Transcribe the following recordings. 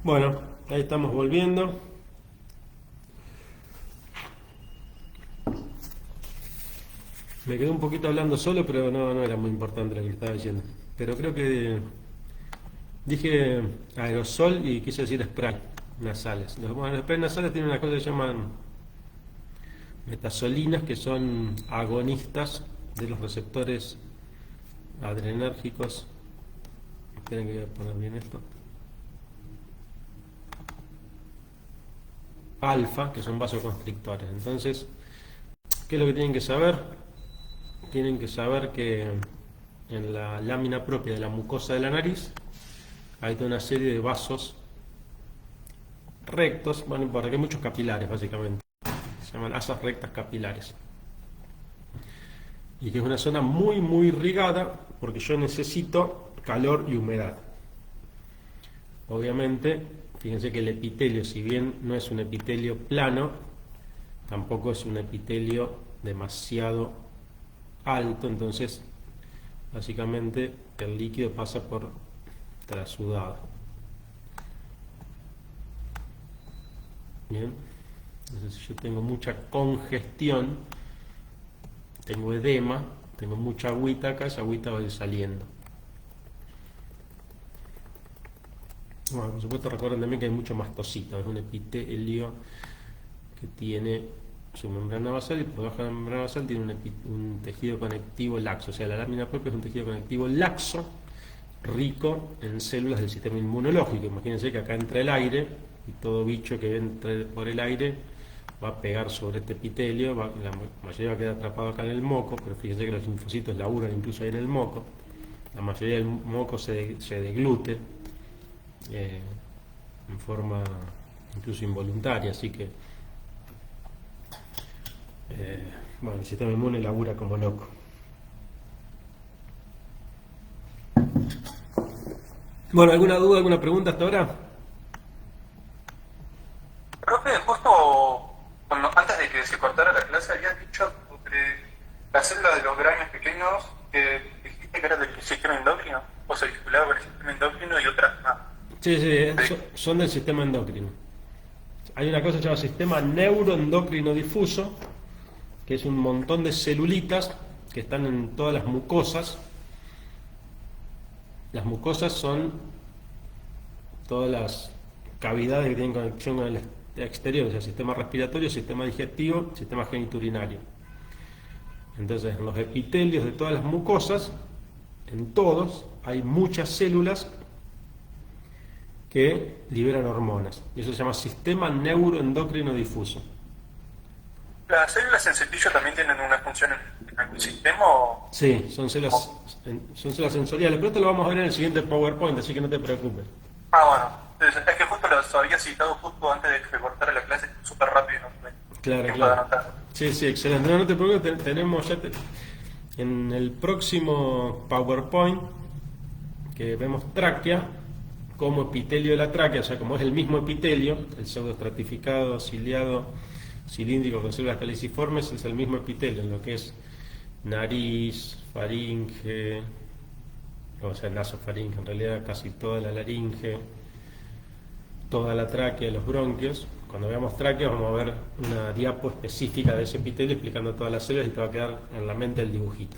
Bueno, ahí estamos volviendo. Me quedé un poquito hablando solo, pero no era muy importante lo que estaba diciendo. Pero creo que dije aerosol y quise decir spray nasales. Los sprays nasales tienen una cosa que se llaman metasolinas, que son agonistas de los receptores adrenérgicos. Esperen que voy a poner bien esto. Alfa, que son vasoconstrictores. Entonces, ¿qué es lo que tienen que saber? Tienen que saber que en la lámina propia de la mucosa de la nariz hay toda una serie de vasos rectos, bueno, porque hay muchos capilares básicamente, se llaman asas rectas capilares, y que es una zona muy irrigada porque yo necesito calor y humedad. Obviamente, fíjense que el epitelio, si bien no es un epitelio plano, tampoco es un epitelio demasiado alto, entonces básicamente el líquido pasa por trasudado. Bien, entonces si yo tengo mucha congestión, tengo edema, tengo mucha agüita acá, esa agüita va a ir saliendo. Bueno, por supuesto recuerden también que hay mucho mastocito, es un epitelio que tiene su membrana basal y por debajo de la membrana basal tiene un tejido conectivo laxo, o sea, la lámina propia es un tejido conectivo laxo, rico en células del sistema inmunológico. Imagínense que acá entra el aire y todo bicho que entre por el aire va a pegar sobre este epitelio, la mayoría va a quedar atrapado acá en el moco, pero fíjense que los linfocitos laburan incluso ahí en el moco, la mayoría del moco se deglute en forma incluso involuntaria, así que bueno, el sistema inmune labura como loco. Bueno, ¿alguna duda, alguna pregunta hasta ahora? Profe, justo antes de que se cortara la clase habías dicho sobre la célula de los granos pequeños que dijiste que era del sistema endocrino, o se vinculaba con el sistema endocrino y otras más. Sí, Sí. son del sistema endocrino. Hay una cosa que se llama sistema neuroendocrino difuso, que es un montón de celulitas que están en todas las mucosas. Las mucosas son todas las cavidades que tienen conexión con el exterior, o sea, sistema respiratorio, sistema digestivo, sistema genitourinario. Entonces, en los epitelios de todas las mucosas, en todos, hay muchas células que liberan hormonas. Y eso se llama sistema neuroendocrino difuso. ¿Las células en cepillo también tienen una función en algún sistema o...? Sí, son células sensoriales, pero esto lo vamos a ver en el siguiente PowerPoint, así que no te preocupes. Ah, bueno. Es que justo los había citado justo antes de que se cortara la clase, súper rápido, no tuve Claro, tiempo de claro. anotar. Sí, excelente. No te preocupes, tenemos ya en el próximo PowerPoint que vemos tráquea como epitelio de la tráquea, o sea, como es el mismo epitelio, el pseudoestratificado, ciliado, cilíndrico con células caliciformes, es el mismo epitelio en lo que es nariz, faringe, o sea, nasofaringe, en realidad casi toda la laringe, toda la tráquea, los bronquios. Cuando veamos tráquea vamos a ver una diapo específica de ese epitelio explicando todas las células y te va a quedar en la mente el dibujito.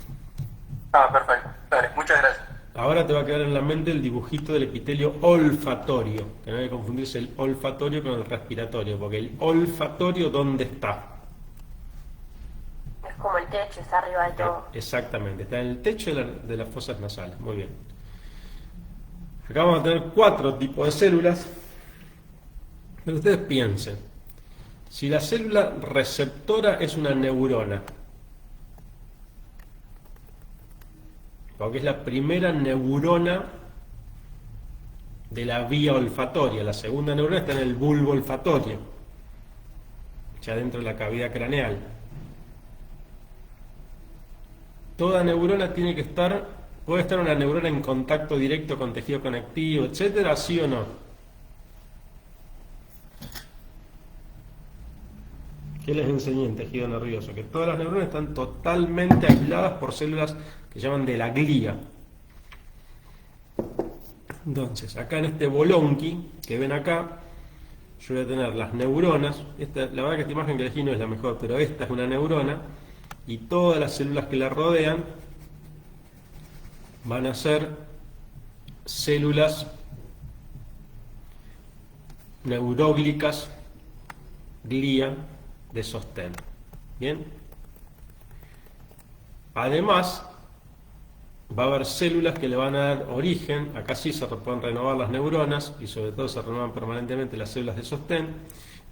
Ah, perfecto. Dale, muchas gracias. Ahora te va a quedar en la mente el dibujito del epitelio olfatorio, que no hay que confundirse el olfatorio con el respiratorio, porque el olfatorio, ¿dónde está? Es como el techo, está arriba de todo. Exactamente, está en el techo de las fosas nasales. Muy bien. Acá vamos a tener 4 tipos de células. Pero ustedes piensen, si la célula receptora es una neurona, porque es la primera neurona de la vía olfatoria, la segunda neurona está en el bulbo olfatorio, ya dentro de la cavidad craneal. Toda neurona tiene que estar, puede estar una neurona en contacto directo con tejido conectivo, etcétera, ¿sí o no? ¿Qué les enseñé en tejido nervioso? Que todas las neuronas están totalmente aisladas por células que llaman de la glía. Entonces, acá en este bolonqui que ven acá, yo voy a tener las neuronas. La verdad que esta imagen que elegí no es la mejor, pero esta es una neurona, y todas las células que la rodean van a ser células neuróglicas glía de sostén. Bien. Además, va a haber células que le van a dar origen. Acá sí se pueden renovar las neuronas, y sobre todo se renuevan permanentemente las células de sostén.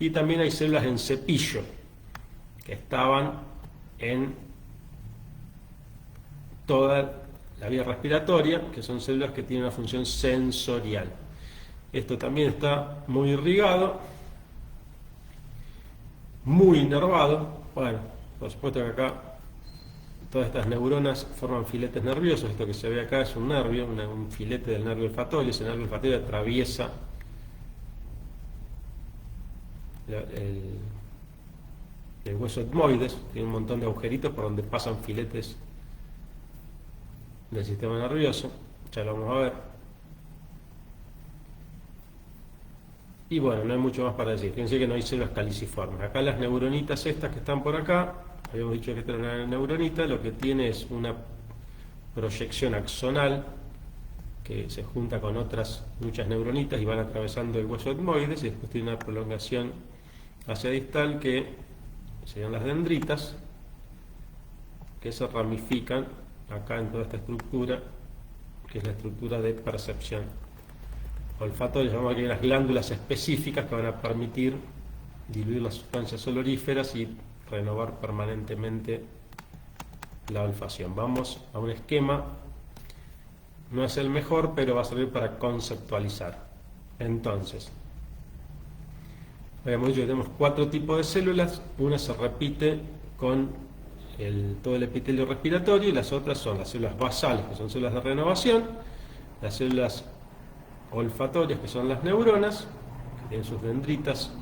Y también hay células en cepillo que estaban en toda la vía respiratoria, que son células que tienen una función sensorial. Esto también está muy irrigado, muy inervado. Bueno, por supuesto que acá todas estas neuronas forman filetes nerviosos. Esto que se ve acá es un nervio, un filete del nervio olfatorio. Ese nervio olfatorio atraviesa el hueso etmoides, tiene un montón de agujeritos por donde pasan filetes del sistema nervioso. Ya lo vamos a ver. Y bueno, no hay mucho más para decir. Fíjense que no hay células caliciformes. Acá las neuronitas estas que están por acá, habíamos dicho que esta era una neuronita, lo que tiene es una proyección axonal que se junta con otras muchas neuronitas y van atravesando el hueso etmoides, y después tiene una prolongación hacia distal que serían las dendritas, que se ramifican acá en toda esta estructura, que es la estructura de percepción olfatoria. Llamamos que hay unas glándulas específicas que van a permitir diluir las sustancias oloríferas y renovar permanentemente la olfacción. Vamos a un esquema, no es el mejor, pero va a servir para conceptualizar. Entonces, habíamos dicho que tenemos 4 tipos de células. Una se repite con todo el epitelio respiratorio, y las otras son las células basales, que son células de renovación, las células olfatorias, que son las neuronas, que tienen sus dendritas,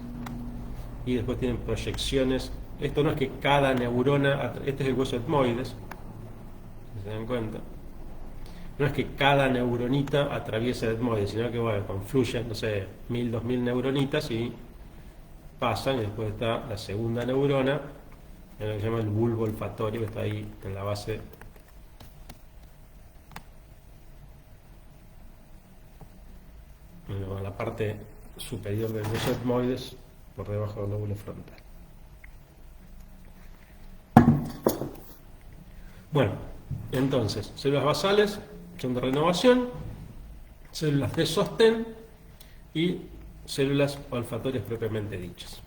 y después tienen proyecciones. Esto no es que cada neurona, este es el hueso etmoides, si se dan cuenta, no es que cada neuronita atraviesa el etmoides, sino que bueno, confluyen, no sé, 1000, 2000 neuronitas y pasan, y después está la segunda neurona, en lo que se llama el bulbo olfatorio, que está ahí en la base en la parte superior del hueso etmoides, por debajo del lóbulo frontal. Bueno, entonces, células basales son de renovación, células de sostén y células olfatorias propiamente dichas.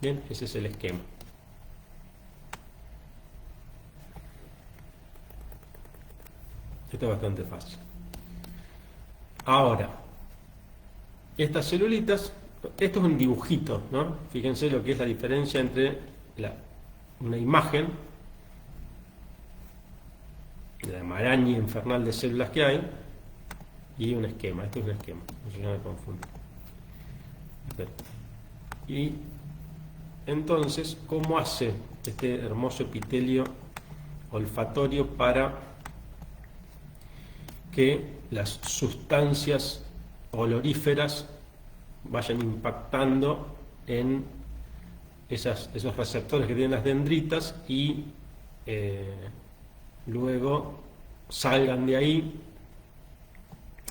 Bien, ese es el esquema. Esto es bastante fácil. Ahora, estas celulitas, esto es un dibujito, ¿no? Fíjense lo que es la diferencia entre una imagen, la maraña infernal de células que hay, y un esquema. Esto es un esquema, no me confundo. Y entonces, ¿cómo hace este hermoso epitelio olfatorio para que las sustancias oloríferas vayan impactando en esos receptores que tienen las dendritas y luego salgan de ahí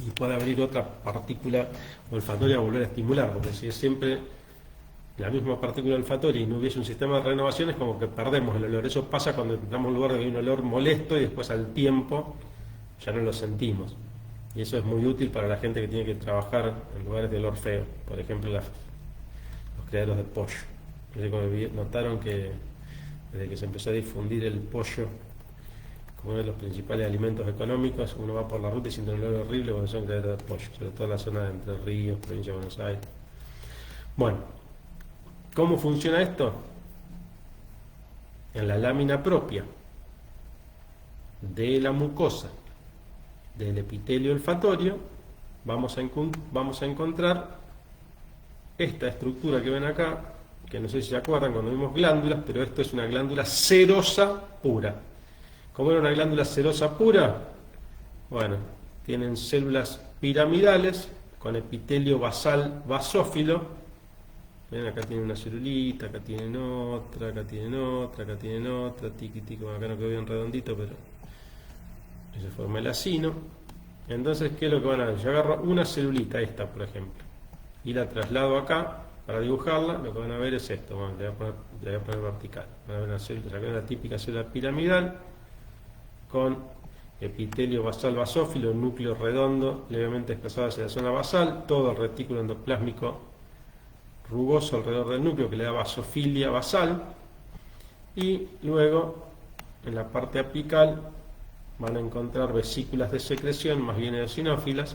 y pueda abrir otra partícula olfatoria a volver a estimular? Porque si es siempre la misma partícula olfatoria y no hubiese un sistema de renovación, es como que perdemos el olor. Eso pasa cuando entramos a un lugar donde hay un olor molesto y después al tiempo ya no lo sentimos. Y eso es muy útil para la gente que tiene que trabajar en lugares de olor feo. Por ejemplo, los criaderos de pollo. Notaron que desde que se empezó a difundir el pollo como uno de los principales alimentos económicos, uno va por la ruta y siente un olor horrible cuando son criaderos de pollo, sobre todo en la zona de Entre Ríos, provincia de Buenos Aires. Bueno, ¿cómo funciona esto? En la lámina propia de la mucosa del epitelio olfatorio vamos a encontrar esta estructura que ven acá, que no sé si se acuerdan cuando vimos glándulas, pero esto es una glándula serosa pura. ¿Cómo era una glándula serosa pura? Bueno, tienen células piramidales con epitelio basal basófilo. Ven, acá tienen una celulita, acá tienen otra, acá tienen otra, acá tienen otra, tiqui tiqui, bueno, acá no quedó bien redondito, pero ese fue melacino. Entonces, ¿qué es lo que van a ver? Yo agarro una celulita, esta por ejemplo, y la traslado acá para dibujarla. Lo que van a ver es esto. Bueno, le voy a poner vertical. Van a ver una célula, acá una típica célula piramidal con epitelio basal basófilo, núcleo redondo levemente desplazado hacia la zona basal, todo el retículo endoplásmico rugoso alrededor del núcleo que le da basofilia basal, y luego en la parte apical van a encontrar vesículas de secreción, más bien eosinófilas.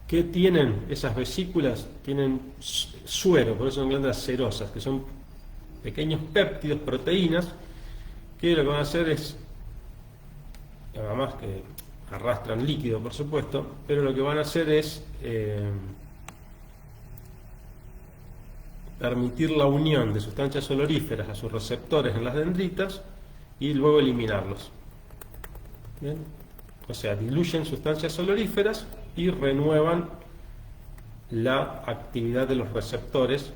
¿Qué tienen esas vesículas? Tienen suero, por eso son glándulas serosas, que son pequeños péptidos, proteínas, que lo que van a hacer es, además que arrastran líquido por supuesto, pero lo que van a hacer es permitir la unión de sustancias soloríferas a sus receptores en las dendritas y luego eliminarlos. ¿Bien? O sea, diluyen sustancias soloríferas y renuevan la actividad de los receptores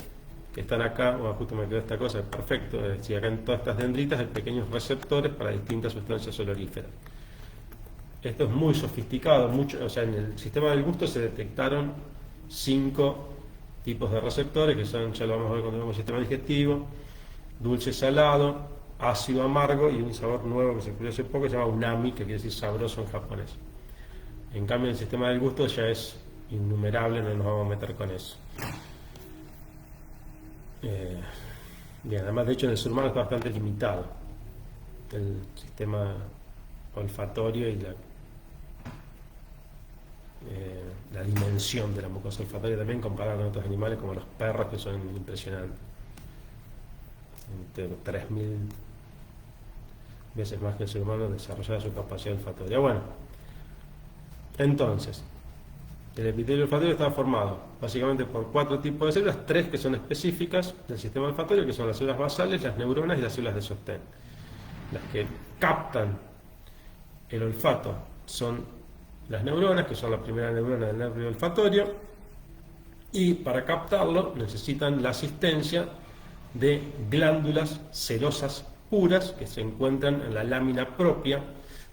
que están acá. Bueno, justo me quedó esta cosa, perfecto. Es decir, acá en todas estas dendritas hay pequeños receptores para distintas sustancias soloríferas. Esto es muy sofisticado, o sea, en el sistema del gusto se detectaron 5 tipos de receptores, que son, ya lo vamos a ver cuando vemos el sistema digestivo: dulce salado, ácido amargo, y un sabor nuevo que se descubrió hace poco, se llama unami, que quiere decir sabroso en japonés. En cambio, el sistema del gusto ya es innumerable, no nos vamos a meter con eso. Bien, además, de hecho, en el ser humano está bastante limitado el sistema olfatorio y la dimensión de la mucosa olfatoria también, comparado con otros animales como los perros, que son impresionantes, entre 3000 veces más que el ser humano desarrolla su capacidad olfatoria. Bueno, entonces el epitelio olfatorio está formado básicamente por 4 tipos de células, 3 que son específicas del sistema olfatorio, que son las células basales, las neuronas y las células de sostén. Las que captan el olfato son las neuronas, que son la primera neurona del nervio olfatorio, y para captarlo necesitan la asistencia de glándulas serosas puras que se encuentran en la lámina propia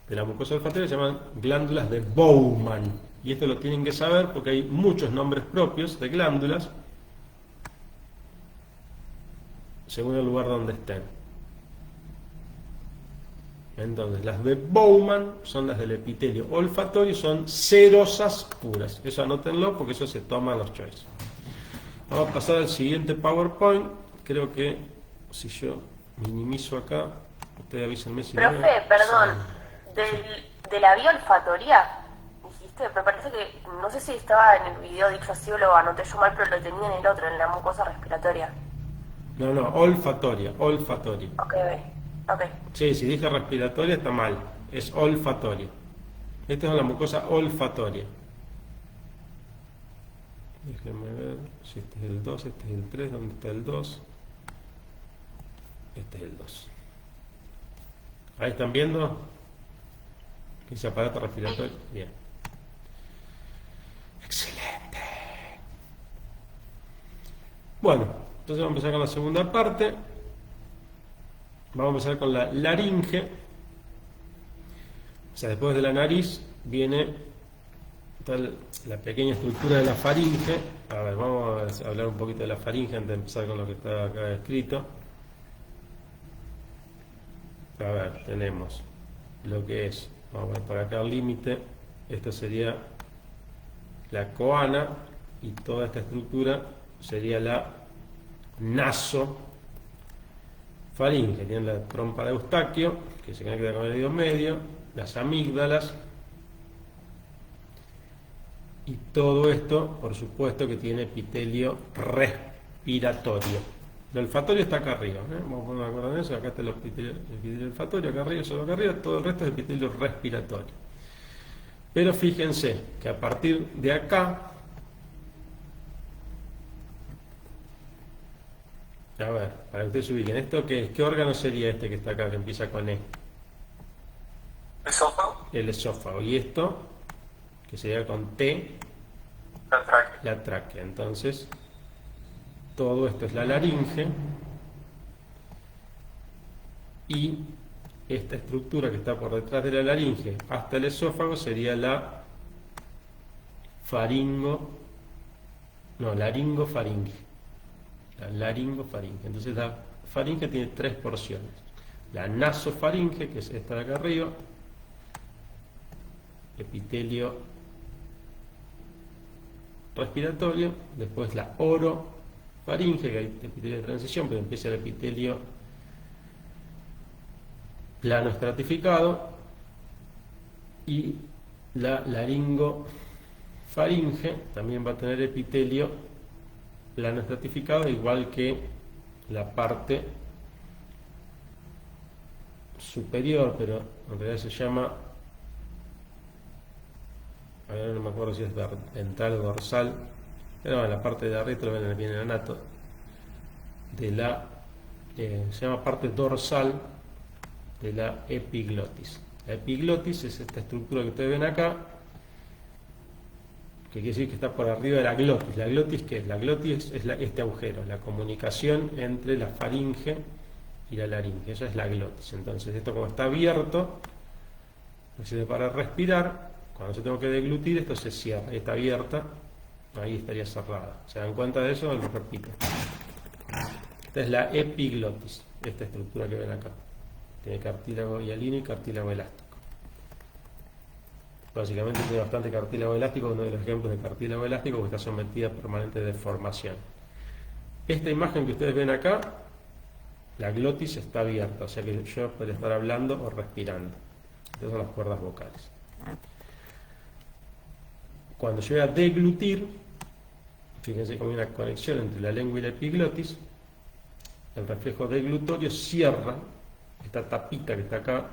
de la mucosa olfatoria, se llaman glándulas de Bowman. Y esto lo tienen que saber porque hay muchos nombres propios de glándulas según el lugar donde estén. Entonces, las de Bowman son las del epitelio olfatorio, son serosas puras. Eso anótenlo porque eso se toma en los choice. Vamos a pasar al siguiente PowerPoint. Creo que si yo minimizo acá, ustedes avísenme si Profe, perdón, de la vía olfatoria, dijiste, me parece que, no sé si estaba en el video dicho así o lo anoté yo mal, pero lo tenía en el otro, en la mucosa respiratoria. No, olfatoria. Ok. Sí, si dije respiratoria está mal, es olfatoria. Esta es la mucosa olfatoria. Déjenme ver si este es el 2, este es el 3, ¿dónde está el 2? Este es el 2. Ahí están viendo que ese aparato respiratorio. Bien. Excelente. Bueno, entonces vamos a empezar con la segunda parte. Vamos a empezar con la laringe. O sea, después de la nariz viene la pequeña estructura de la faringe. A ver, vamos a hablar un poquito de la faringe antes de empezar con lo que está acá escrito. A ver, tenemos lo que es, vamos a ver para acá el límite, esto sería la coana, y toda esta estructura sería la nasofaringe. Tienen la trompa de Eustaquio, que se conecta con el dedo medio, las amígdalas, y todo esto, por supuesto, que tiene epitelio respiratorio. El olfatorio está acá arriba, vamos a poner de acuerdo en eso. Acá está el epitelio olfatorio, acá arriba, solo acá arriba, todo el resto es epitelio respiratorio. Pero fíjense que a partir de acá, a ver, para que ustedes se ubiquen, ¿esto qué es? ¿Qué órgano sería este que está acá, que empieza con E? ¿Esófago? el esófago. Y esto, que sería con T, La tráquea. la tráquea. Entonces, todo esto es la laringe. Y esta estructura que está por detrás de la laringe hasta el esófago sería la laringofaringe. La laringofaringe. Entonces la faringe tiene tres porciones. La nasofaringe, que es esta de acá arriba, epitelio respiratorio, después la orofaringe, que hay epitelio de transición, pero empieza el epitelio plano estratificado, y la laringofaringe también va a tener epitelio plano estratificado, igual que la parte superior, pero en realidad se llama, ahora no me acuerdo si es ventral o dorsal, pero en la parte de arriba lo ven bien en el anato, de la se llama parte dorsal de la epiglotis. La epiglotis es esta estructura que ustedes ven acá, que quiere decir que está por arriba de la glotis. ¿La glotis qué es? La glotis es este agujero, la comunicación entre la faringe y la laringe. Esa es la glotis. Entonces, esto como está abierto, me sirve para respirar. Cuando yo tengo que deglutir, esto se cierra. Está abierta, ahí estaría cerrada. ¿Se dan cuenta de eso? Lo repito. Esta es la epiglotis, esta estructura que ven acá. Tiene cartílago hialino y cartílago elástico. Básicamente tiene bastante cartílago elástico, uno de los ejemplos de cartílago elástico que está sometida a permanente deformación. Esta imagen que ustedes ven acá, la glotis está abierta, o sea que yo podría estar hablando o respirando. Estas son las cuerdas vocales. Cuando yo voy a deglutir, fíjense cómo hay una conexión entre la lengua y la epiglotis, el reflejo deglutorio cierra esta tapita que está acá,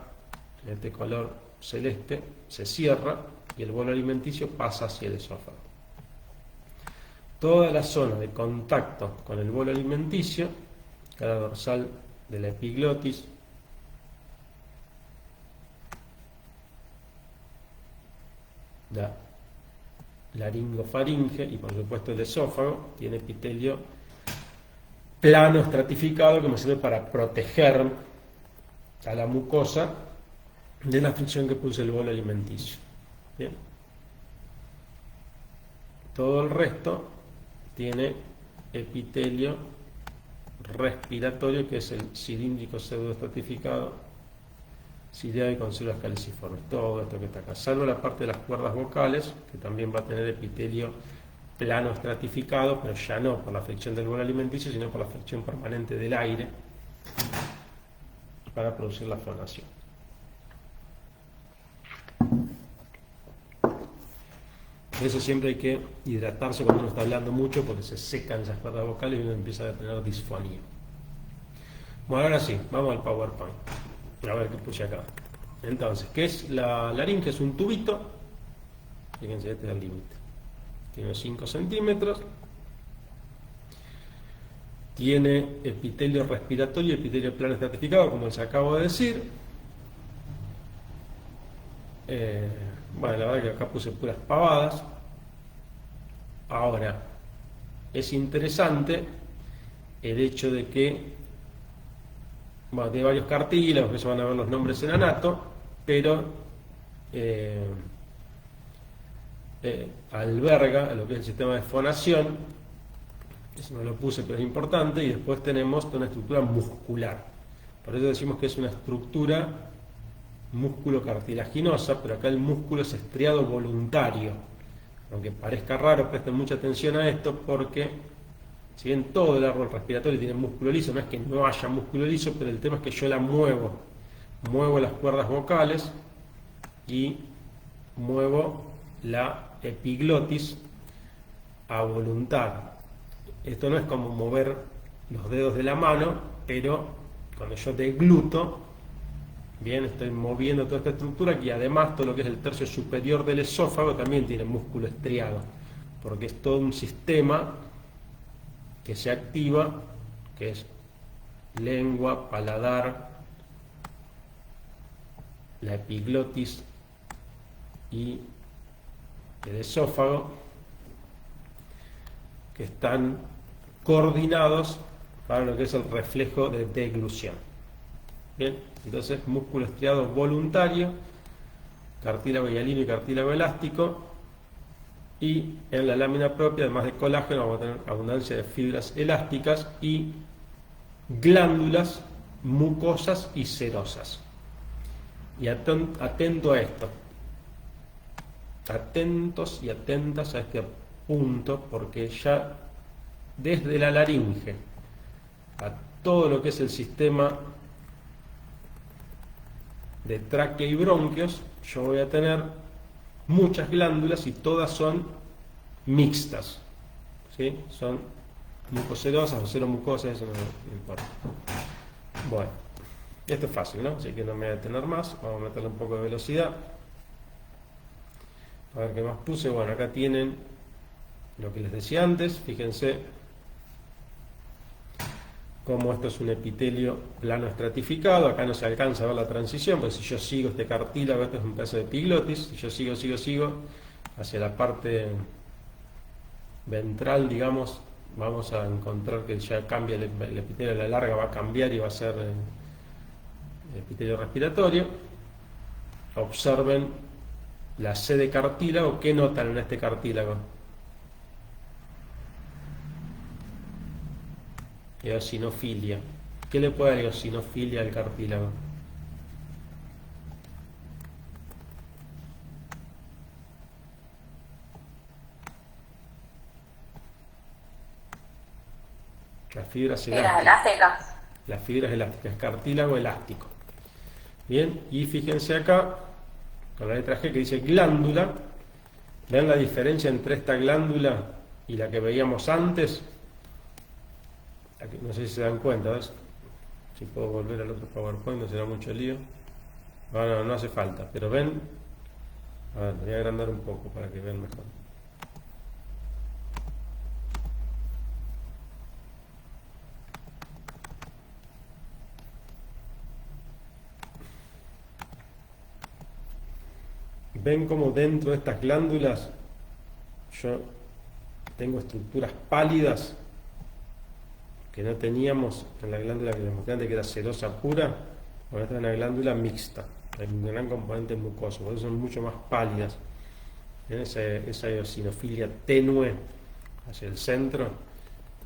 en este color celeste, se cierra y el bolo alimenticio pasa hacia el esófago. Toda la zona de contacto con el bolo alimenticio, cara dorsal de la epiglotis, la laringofaringe y por supuesto el esófago, tiene epitelio plano estratificado que me sirve para proteger a la mucosa de la fricción que produce el bolo alimenticio. Bien. Todo el resto tiene epitelio respiratorio, que es el cilíndrico pseudoestratificado, ciliado y con células caliciformes. Todo esto que está acá, salvo la parte de las cuerdas vocales, que también va a tener epitelio plano estratificado, pero ya no por la fricción del bolo alimenticio, sino por la fricción permanente del aire para producir la fonación. Por eso siempre hay que hidratarse cuando uno está hablando mucho, porque se secan esas cuerdas vocales y uno empieza a tener disfonía. Bueno, ahora sí, vamos al PowerPoint. A ver qué puse acá. Entonces, ¿qué es la laringe? Es un tubito. Fíjense, este es el límite. Tiene 5 centímetros. Tiene epitelio respiratorio y epitelio plano estratificado, como les acabo de decir. Bueno, la verdad que acá puse puras pavadas. Ahora, es interesante el hecho de que, bueno, tiene varios cartílagos, que se van a ver los nombres en anato, pero alberga lo que es el sistema de fonación, eso no lo puse pero es importante, y después tenemos una estructura muscular. Por eso decimos que es una estructura músculo-cartilaginosa, pero acá el músculo es estriado voluntario. Aunque parezca raro, presten mucha atención a esto, porque si bien todo el árbol respiratorio tiene músculo liso, no es que no haya músculo liso, pero el tema es que yo la muevo las cuerdas vocales y muevo la epiglotis a voluntad. Esto no es como mover los dedos de la mano, pero cuando yo degluto, bien, estoy moviendo toda esta estructura, y además todo lo que es el tercio superior del esófago también tiene músculo estriado, porque es todo un sistema que se activa, que es lengua, paladar, la epiglotis y el esófago, que están coordinados para lo que es el reflejo de deglución. Bien, entonces músculo estriado voluntario, cartílago hialino y cartílago elástico, y en la lámina propia, además de colágeno, vamos a tener abundancia de fibras elásticas y glándulas mucosas y serosas. Y atento a esto, atentos y atentas a este punto, porque ya desde la laringe a todo lo que es el sistema de tráquea y bronquios, yo voy a tener muchas glándulas y todas son mixtas, ¿sí? Son mucoserosas o seromucosas, eso no importa. Bueno, esto es fácil, ¿no? Así que no me voy a detener más, vamos a meterle un poco de velocidad. A ver qué más puse. Bueno, acá tienen lo que les decía antes, fíjense cómo esto es un epitelio plano estratificado. Acá no se alcanza a ver la transición, porque si yo sigo este cartílago, esto es un pedazo de epiglotis, si yo sigo hacia la parte ventral, digamos, vamos a encontrar que ya cambia el epitelio, a la larga va a cambiar y va a ser epitelio respiratorio. Observen la C de cartílago. ¿Qué notan en este cartílago? Eosinofilia. ¿Qué le puede dar eosinofilia al cartílago? Las fibras elásticas. Las fibras elásticas, cartílago elástico. Bien, y fíjense acá, con la letra G que dice glándula. ¿Ven la diferencia entre esta glándula y la que veíamos antes? No sé si se dan cuenta, ¿ves? Si puedo volver al otro PowerPoint, no será mucho lío. No hace falta, pero ven. A ver, voy a agrandar un poco para que vean mejor. Ven como dentro de estas glándulas yo tengo estructuras pálidas que no teníamos en la glándula que les mostré antes, que era serosa pura. Bueno, esta es una glándula mixta, hay un gran componente mucoso, por eso son mucho más pálidas. ¿Ven? Esa eosinofilia tenue hacia el centro.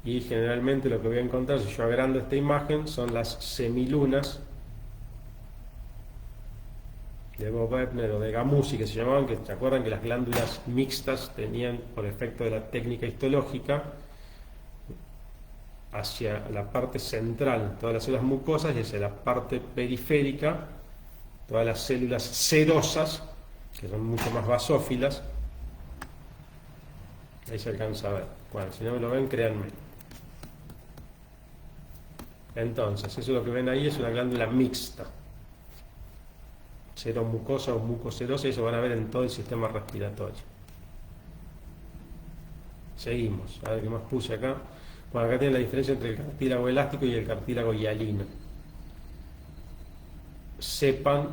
Y generalmente lo que voy a encontrar, si yo agrando esta imagen, son las semilunas de Bob Ebner o de Gamusi, que se llamaban, que se acuerdan que las glándulas mixtas tenían, por efecto de la técnica histológica, hacia la parte central todas las células mucosas y hacia la parte periférica todas las células serosas, que son mucho más basófilas. Ahí se alcanza a ver. Bueno, si no me lo ven, créanme. Entonces, eso es lo que ven ahí, es una glándula mixta, seromucosa o mucoserosa, y eso van a ver en todo el sistema respiratorio. Seguimos, a ver qué más puse acá. Bueno, acá tienen la diferencia entre el cartílago elástico y el cartílago hialino. Sepan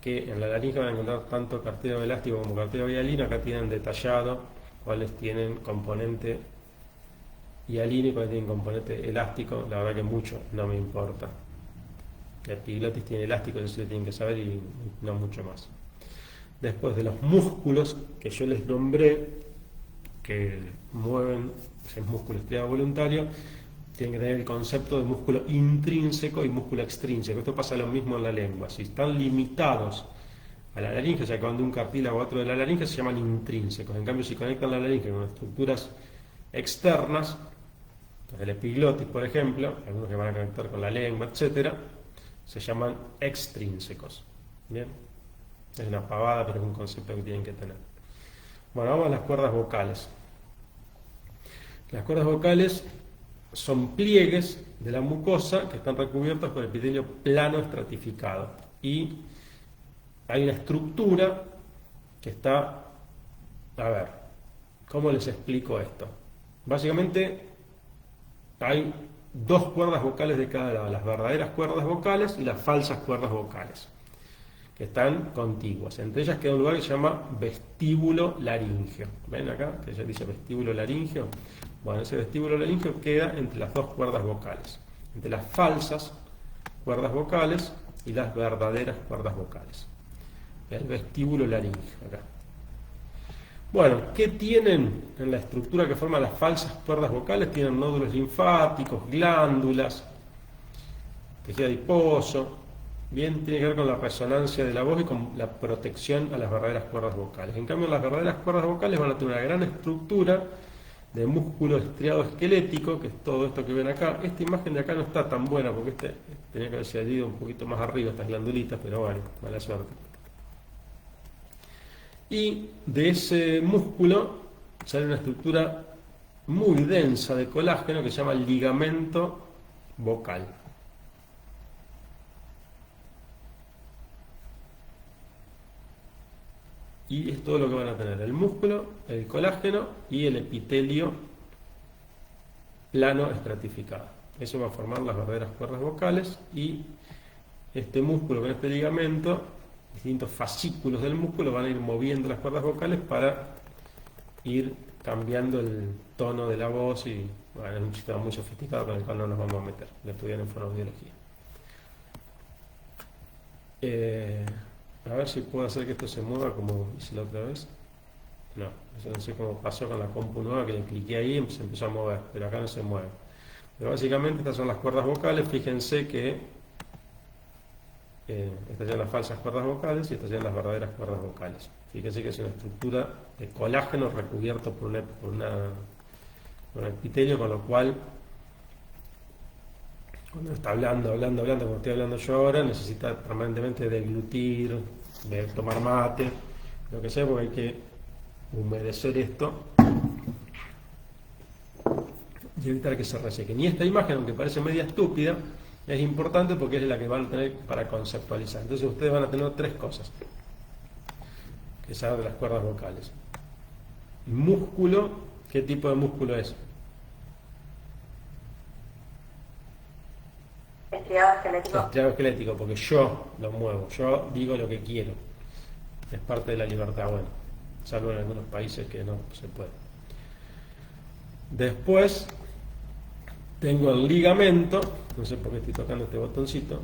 que en la laringe van a encontrar tanto cartílago elástico como cartílago hialino. Acá tienen detallado cuáles tienen componente hialino y cuáles tienen componente elástico. La verdad que mucho no me importa. La epiglotis tiene elástico, eso sí lo tienen que saber, y no mucho más. Después de los músculos que yo les nombré, que mueven ese músculo estriado voluntario, tienen que tener el concepto de músculo intrínseco y músculo extrínseco. Esto pasa lo mismo en la lengua. Si están limitados a la laringe, o sea que van de un cartílago a otro de la laringe, se llaman intrínsecos. En cambio, si conectan la laringe con estructuras externas, el epiglotis, por ejemplo, algunos que van a conectar con la lengua, etcétera, se llaman extrínsecos. Bien, es una pavada, pero es un concepto que tienen que tener. Bueno, vamos a las cuerdas vocales. Las cuerdas vocales son pliegues de la mucosa que están recubiertos por epitelio plano estratificado, y hay una estructura que está, a ver, ¿cómo les explico esto? Básicamente hay dos cuerdas vocales de cada lado, las verdaderas cuerdas vocales y las falsas cuerdas vocales. que están contiguas. Entre ellas queda un lugar que se llama vestíbulo laríngeo. ¿Ven acá? Que ya dice vestíbulo laríngeo. Bueno, ese vestíbulo laríngeo queda entre las dos cuerdas vocales, entre las falsas cuerdas vocales y las verdaderas cuerdas vocales. El vestíbulo laríngeo, acá. Bueno, ¿qué tienen en la estructura que forman las falsas cuerdas vocales? Tienen nódulos linfáticos, glándulas, tejido adiposo. Bien, tiene que ver con la resonancia de la voz y con la protección a las verdaderas cuerdas vocales. En cambio, las verdaderas cuerdas vocales van a tener una gran estructura de músculo estriado esquelético, que es todo esto que ven acá. Esta imagen de acá no está tan buena, porque tenía que haberse ido un poquito más arriba, estas glandulitas, pero bueno, mala suerte. Y de ese músculo sale una estructura muy densa de colágeno que se llama ligamento vocal. Y es todo lo que van a tener: el músculo, el colágeno y el epitelio plano estratificado. Eso va a formar las verdaderas cuerdas vocales, y este músculo con este ligamento, distintos fascículos del músculo van a ir moviendo las cuerdas vocales para ir cambiando el tono de la voz, y bueno, es un sistema muy sofisticado con el cual no nos vamos a meter, lo estudian en fonoaudiología. A ver si puedo hacer que esto se mueva como hice la otra vez. No sé cómo pasó con la compu nueva, que le cliqué ahí y se empezó a mover, pero acá no se mueve. Pero básicamente estas son las cuerdas vocales. Fíjense que estas son las falsas cuerdas vocales y estas son las verdaderas cuerdas vocales. Fíjense que es una estructura de colágeno recubierto por un epitelio, con lo cual cuando está hablando, como estoy hablando yo ahora, necesita permanentemente deglutir, de tomar mate, lo que sea, porque hay que humedecer esto y evitar que se resequen. Y esta imagen, aunque parece media estúpida, es importante porque es la que van a tener para conceptualizar. Entonces ustedes van a tener tres cosas que saber de las cuerdas vocales. Músculo, ¿qué tipo de músculo es? Estriado esquelético. Estriado esquelético, porque yo lo muevo, yo digo lo que quiero. Es parte de la libertad, bueno, salvo en algunos países que no se puede. Después tengo el ligamento, no sé por qué estoy tocando este botoncito.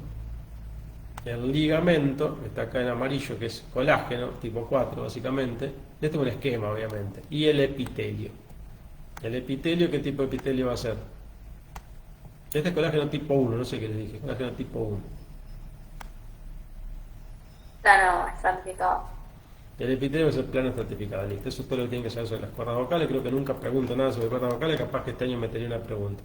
El ligamento, que está acá en amarillo, que es colágeno, tipo 4 básicamente. Este es un esquema, obviamente. Y el epitelio. ¿El epitelio qué tipo de epitelio va a ser? Este es colágeno tipo 1, no sé qué les dije, colágeno tipo 1. Plano estratificado. El epitelio es el plano estratificado, listo. Eso es todo lo que tienen que saber sobre las cuerdas vocales. Creo que nunca pregunto nada sobre cuerdas vocales, capaz que este año metería una pregunta.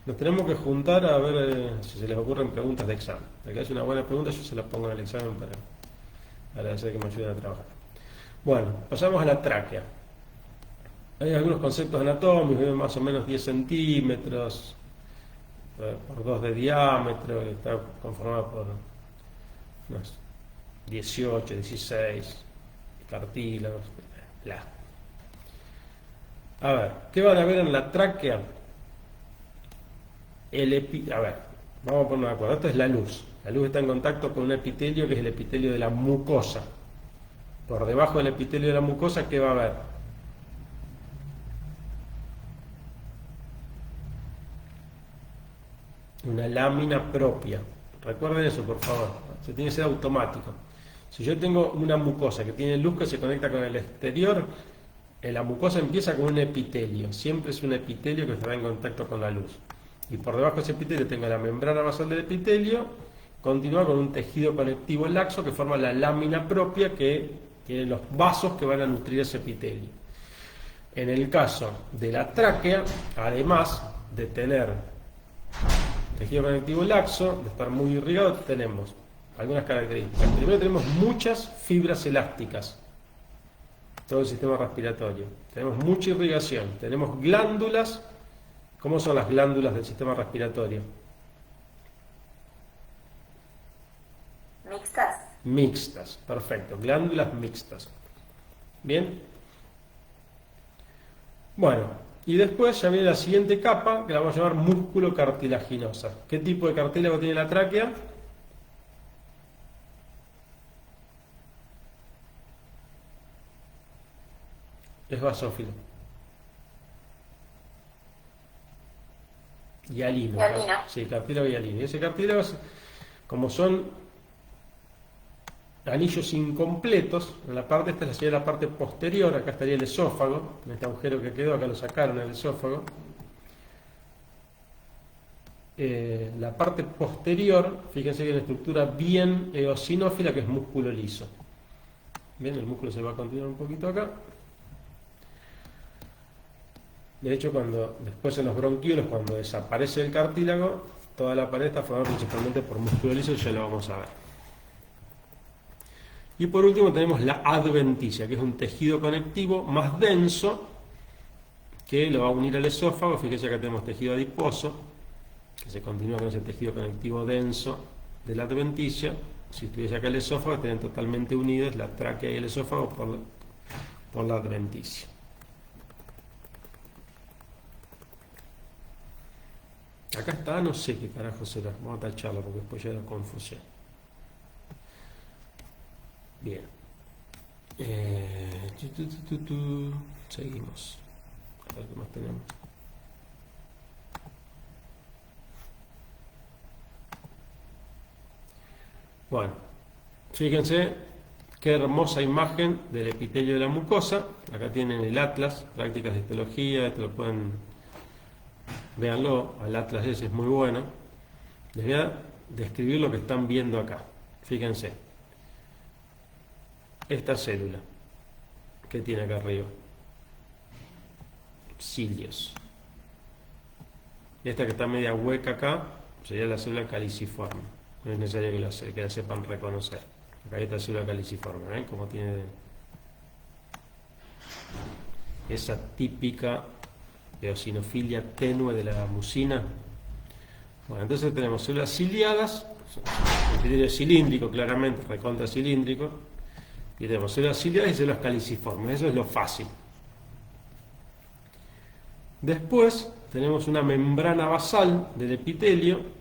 Nos tenemos que juntar a ver si se les ocurren preguntas de examen. El que haya una buena pregunta, yo se la pongo en el examen para agradecer que me ayuden a trabajar. Bueno, pasamos a la tráquea. Hay algunos conceptos anatómicos, más o menos 10 centímetros por 2 de diámetro, que está conformado por unos 18, 16 cartílagos, bla. A ver, ¿qué van a ver en la tráquea? A ver, vamos a ponernos de acuerdo. Esto es la luz. La luz está en contacto con un epitelio que es el epitelio de la mucosa. Por debajo del epitelio de la mucosa, ¿qué va a haber? Una lámina propia. Recuerden eso, por favor. Se tiene que ser automático. Si yo tengo una mucosa que tiene luz que se conecta con el exterior, la mucosa empieza con un epitelio. Siempre es un epitelio que estará en contacto con la luz. Y por debajo de ese epitelio tengo la membrana basal del epitelio, continúa con un tejido conectivo laxo que forma la lámina propia que tiene los vasos que van a nutrir ese epitelio. En el caso de la tráquea, además de tener tejido conectivo laxo, de estar muy irrigado, tenemos algunas características. Primero, tenemos muchas fibras elásticas, todo el sistema respiratorio. Tenemos mucha irrigación, tenemos glándulas. ¿Cómo son las glándulas del sistema respiratorio? Mixtas. Mixtas, perfecto, glándulas mixtas. Bien. Bueno, y después ya viene la siguiente capa, que la vamos a llamar músculo cartilaginosa. ¿Qué tipo de cartílago tiene la tráquea? es basófilo. Hialino. Hialino. Sí, cartílago hialino. Y ese cartílago, como son anillos incompletos, en la parte esta sería la parte posterior, acá estaría el esófago, en este agujero que quedó, acá lo sacaron el esófago. La parte posterior, fíjense que es una estructura bien eosinófila, que es músculo liso. Bien, el músculo se va a continuar un poquito acá. De hecho, después en los bronquiolos, cuando desaparece el cartílago, toda la pared está formada principalmente por músculo liso, y ya lo vamos a ver. Y por último tenemos la adventicia, que es un tejido conectivo más denso que lo va a unir al esófago. Fíjense que acá tenemos tejido adiposo, que se continúa con ese tejido conectivo denso de la adventicia. Si estuviese acá el esófago, estarían totalmente unidos la tráquea y el esófago por la adventicia. Acá está, no sé qué carajo será. Vamos a tacharlo porque después ya era confusión. Bien. Seguimos. A ver qué más tenemos. Bueno, fíjense qué hermosa imagen del epitelio de la mucosa. Acá tienen el atlas, prácticas de histología, esto lo pueden, véanlo, el atlas ese es muy bueno. Les voy a describir lo que están viendo acá. Fíjense, esta célula que tiene acá arriba, cilios. Esta que está media hueca acá sería la célula caliciforme. No es necesario que la sepan reconocer. Acá hay esta célula caliciforme, ¿ven? Como tiene esa típica eosinofilia tenue de la mucina. Bueno, entonces tenemos células ciliadas, epitelio cilíndrico, claramente, recontra cilíndrico, y tenemos células ciliadas y células caliciformes. Eso es lo fácil. Después tenemos una membrana basal del epitelio,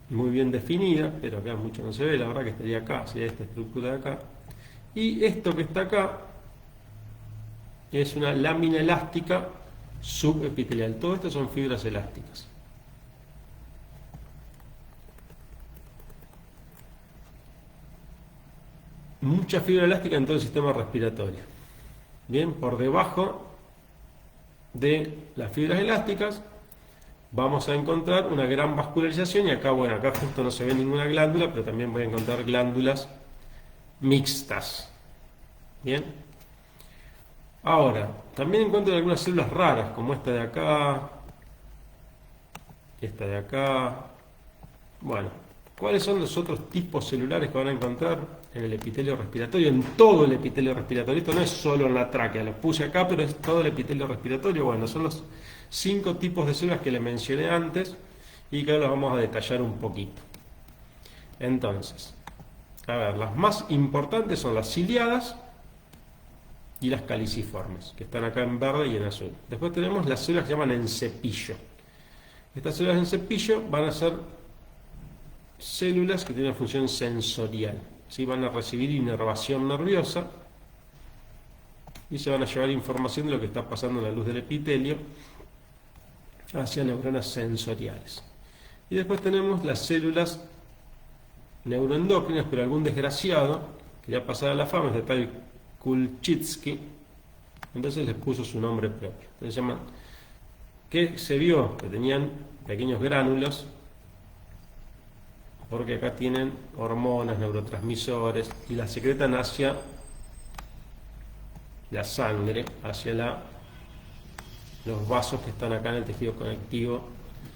muy bien definida, pero acá mucho no se ve, la verdad que estaría acá, sería esta estructura de acá. Y esto que está acá es una lámina elástica subepitelial. Todo esto son fibras elásticas. Mucha fibra elástica en todo el sistema respiratorio. Bien, por debajo de las fibras elásticas vamos a encontrar una gran vascularización, y acá, bueno, acá justo no se ve ninguna glándula, pero también voy a encontrar glándulas mixtas. Bien. Ahora, también encuentro algunas células raras, como esta de acá, esta de acá. Bueno, ¿cuáles son los otros tipos celulares que van a encontrar en el epitelio respiratorio? En todo el epitelio respiratorio. Esto no es solo en la tráquea, lo puse acá, pero es todo el epitelio respiratorio. Bueno, son los 5 tipos de células que le mencioné antes y que ahora los vamos a detallar un poquito. Entonces, a ver, las más importantes son las ciliadas y las caliciformes, que están acá en verde y en azul. Después tenemos las células que se llaman en cepillo. Estas células en cepillo van a ser células que tienen una función sensorial, ¿sí? Van a recibir inervación nerviosa y se van a llevar información de lo que está pasando en la luz del epitelio hacia neuronas sensoriales. Y después tenemos las células neuroendocrinas, pero algún desgraciado quería pasar a la fama, es de tal Kulczycki, entonces les puso su nombre propio. Entonces se llaman, que se vio que tenían pequeños gránulos, porque acá tienen hormonas, neurotransmisores, y las secretan hacia la sangre, hacia los vasos que están acá en el tejido conectivo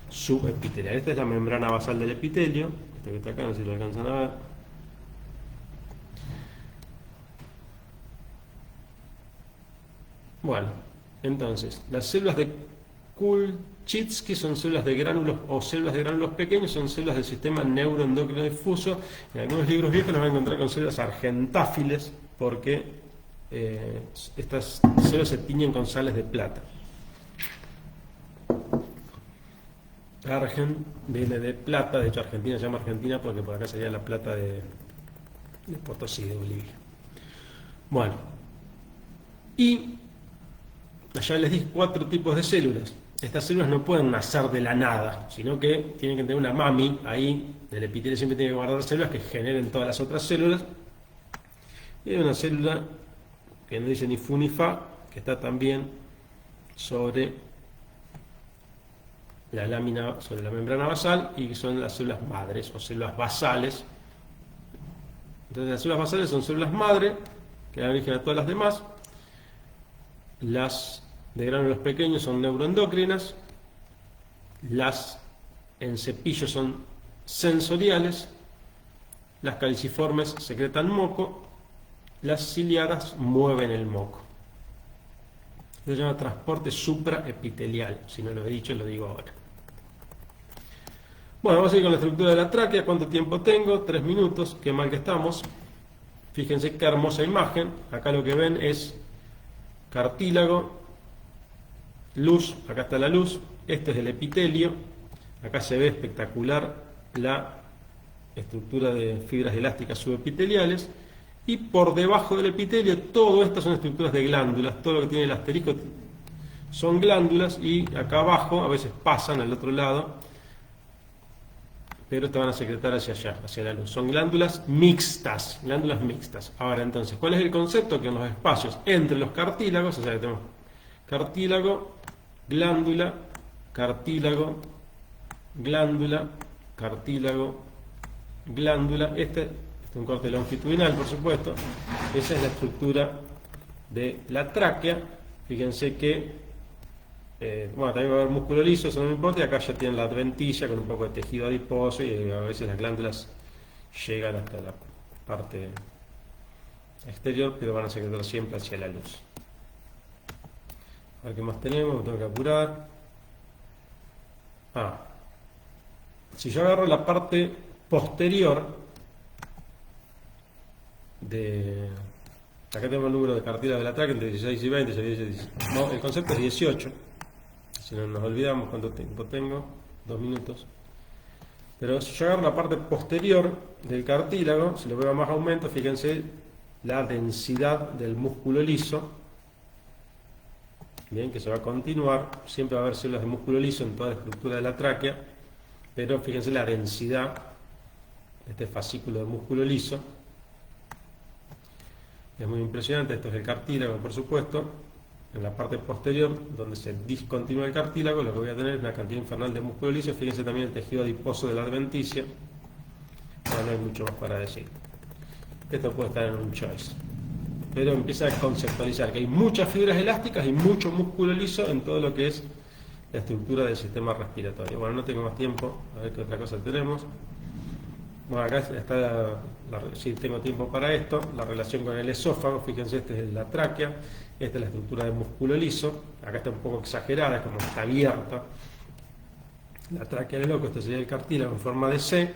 subepitelial. Esta es la membrana basal del epitelio, esta que está acá, no sé si lo alcanzan a ver. Bueno, entonces, las células de Kulczycki son células de gránulos o células de gránulos pequeños, son células del sistema neuroendocrino difuso. En algunos libros viejos los van a encontrar con células argentáfiles, porque estas células se tiñen con sales de plata. Argen viene de plata, de hecho Argentina se llama Argentina porque por acá sería la plata de Potosí, de Bolivia. Bueno, y allá les di 4 tipos de células. Estas células no pueden nacer de la nada, sino que tienen que tener una mami ahí. El epitelio siempre tiene que guardar células que generen todas las otras células. Y hay una célula que no dice ni fu ni fa, que está también sobre la lámina, sobre la membrana basal, y que son las células madres o células basales. Entonces las células basales son células madre, que dan origen a todas las demás. Las de gránulos pequeños son neuroendocrinas. Las en cepillo son sensoriales. Las caliciformes secretan moco. Las ciliadas mueven el moco. Esto se llama transporte supraepitelial. Si no lo he dicho, lo digo ahora. Bueno, vamos a ir con la estructura de la tráquea. ¿Cuánto tiempo tengo? 3 minutos. Qué mal que estamos. Fíjense qué hermosa imagen. Acá lo que ven es cartílago, luz. Acá está la luz. Este es el epitelio. Acá se ve espectacular la estructura de fibras elásticas subepiteliales. Y por debajo del epitelio, todo esto son estructuras de glándulas. Todo lo que tiene el asterisco son glándulas. Y acá abajo, a veces pasan al otro lado, pero te van a secretar hacia allá, hacia la luz. Son glándulas mixtas, glándulas mixtas. Ahora entonces, ¿cuál es el concepto? Que en los espacios entre los cartílagos, o sea que tenemos cartílago, glándula, cartílago, glándula, cartílago, glándula. Este es un corte longitudinal, por supuesto. Esa es la estructura de la tráquea. Fíjense que bueno, también va a haber músculo liso, eso no me importa, y acá ya tienen la adventicia con un poco de tejido adiposo, y a veces las glándulas llegan hasta la parte exterior, pero van a secretar siempre hacia la luz. A ver qué más tenemos, me tengo que apurar. Si yo agarro la parte posterior de... Acá tenemos el número de cartílagos de la tráquea, entre 16 y 20, no, el concepto es 18. Si no nos olvidamos cuánto tiempo tengo, 2 minutos. Pero si yo agarro la parte posterior del cartílago, si lo veo a más aumento, fíjense la densidad del músculo liso. Bien, que se va a continuar. Siempre va a haber células de músculo liso en toda la estructura de la tráquea, pero fíjense la densidad de este fascículo de músculo liso. Es muy impresionante. Esto es el cartílago, por supuesto. En la parte posterior, donde se discontinúa el cartílago, lo que voy a tener es una cantidad infernal de músculo liso. Fíjense también el tejido adiposo de la adventicia. No hay mucho más para decir. Esto puede estar en un choice. Pero empieza a conceptualizar que hay muchas fibras elásticas y mucho músculo liso en todo lo que es la estructura del sistema respiratorio. Bueno, no tengo más tiempo. A ver qué otra cosa tenemos. Bueno, acá está sí, tengo tiempo para esto, la relación con el esófago. Fíjense, este es la tráquea, esta es la estructura de músculo liso. Acá está un poco exagerada, es como que está abierta la tráquea de loco. Este sería el cartílago en forma de C.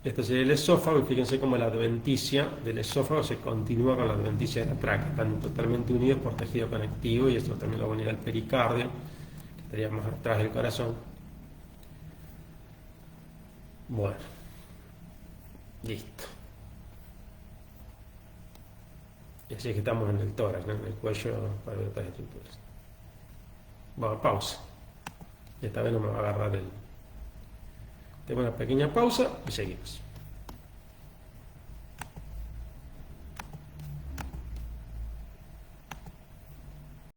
Este sería el esófago, y fíjense cómo la adventicia del esófago se continúa con la adventicia de la tráquea. Están totalmente unidos por tejido conectivo, y esto también lo va a unir al pericardio, que estaría más atrás del corazón. Bueno. Listo. Y así es que estamos en el tórax, ¿no? En el cuello, para ver otras estructuras. Bueno, pausa. Y esta vez no me va a agarrar el... Tengo una pequeña pausa y seguimos.